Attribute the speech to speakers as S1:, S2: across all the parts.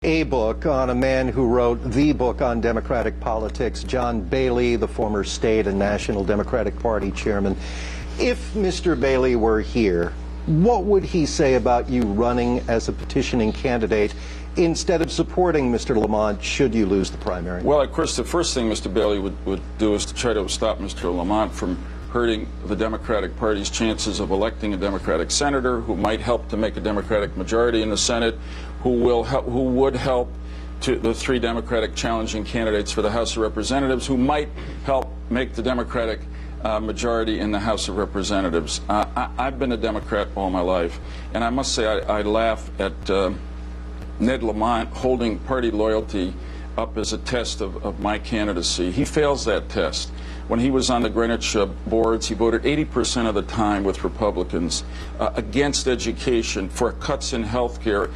S1: A book on a man who wrote the book on Democratic politics, John Bailey, the former state and National Democratic Party chairman. If Mr. Bailey were here, what would he say about you running as a petitioning candidate instead of supporting Mr. Lamont should you lose the primary?
S2: Well, of course, the first thing Mr. Bailey would do is to try to stop Mr. Lamont from hurting the Democratic Party's chances of electing a Democratic senator who might help to make a Democratic majority in the Senate, who would help to the three Democratic challenging candidates for the House of Representatives, who might help make the Democratic majority in the House of Representatives. I've been a Democrat all my life, and I must say I laugh at Ned Lamont holding party loyalty up as a test of my candidacy. He fails that test. When he was on the Greenwich boards, he voted 80% of the time with Republicans against education, for cuts in health care,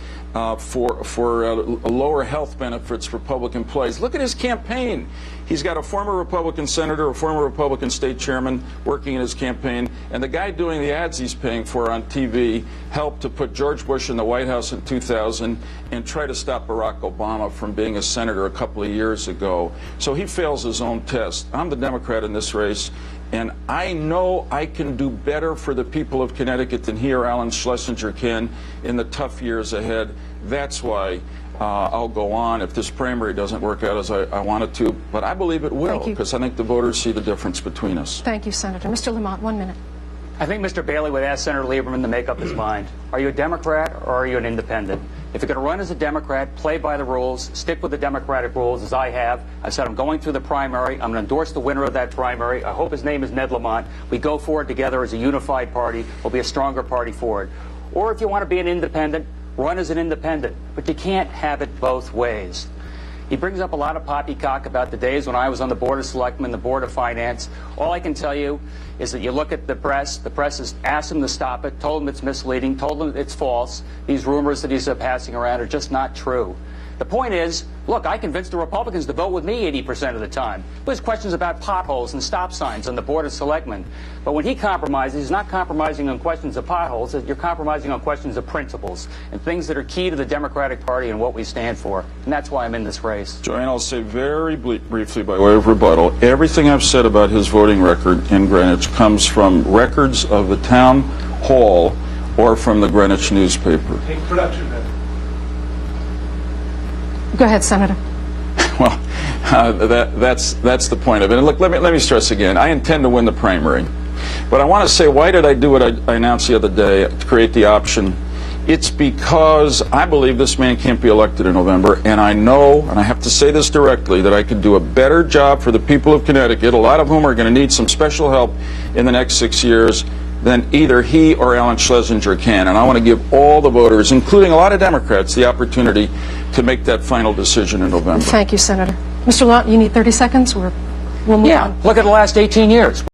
S2: for lower health benefits for public employees. Look at his campaign. He's got a former Republican senator, a former Republican state chairman working in his campaign, and the guy doing the ads he's paying for on TV helped to put George Bush in the White House in 2000 and try to stop Barack Obama from being a senator a couple of years ago. So he fails his own test. I'm the Democrat in this race, and I know I can do better for the people of Connecticut than he or Alan Schlesinger can in the tough years ahead. That's why I'll go on if this primary doesn't work out as I want it to, but I believe it will, because I think the voters see the difference between us.
S3: Thank you, Senator. Mr. Lamont, 1 minute.
S4: I think Mr. Bailey would ask Senator Lieberman to make up his mind. Are you a Democrat or are you an independent? If you're going to run as a Democrat, play by the rules, stick with the Democratic rules as I have. I said I'm going through the primary. I'm going to endorse the winner of that primary. I hope his name is Ned Lamont. We go forward together as a unified party. We'll be a stronger party for it. Or if you want to be an independent, run as an independent. But you can't have it both ways. He brings up a lot of poppycock about the days when I was on the Board of Selectmen, the Board of Finance. All I can tell you is that you look at the press has asked him to stop it, told him it's misleading, told him it's false. These rumors that he's passing around are just not true. The point is, look, I convinced the Republicans to vote with me 80% of the time. There's questions about potholes and stop signs on the Board of Selectmen. But when he compromises, he's not compromising on questions of potholes. You're compromising on questions of principles and things that are key to the Democratic Party and what we stand for. And that's why I'm in this race.
S2: Joanne, I'll say very briefly by way of rebuttal, everything I've said about his voting record in Greenwich comes from records of the town hall or from the Greenwich newspaper.
S5: Take production then.
S3: Go ahead, Senator.
S2: Well, that's the point of it. And look, let me stress again, I intend to win the primary. But I want to say, why did I do what I announced the other day, to create the option? It's because I believe this man can't be elected in November, and I know, and I have to say this directly, that I could do a better job for the people of Connecticut, a lot of whom are going to need some special help in the next 6 years, than either he or Alan Schlesinger can. And I want to give all the voters, including a lot of Democrats, the opportunity to make that final decision in November.
S3: Thank you, Senator. Mr. Lamont, you need 30 seconds. We'll move on.
S4: Look at the last 18 years.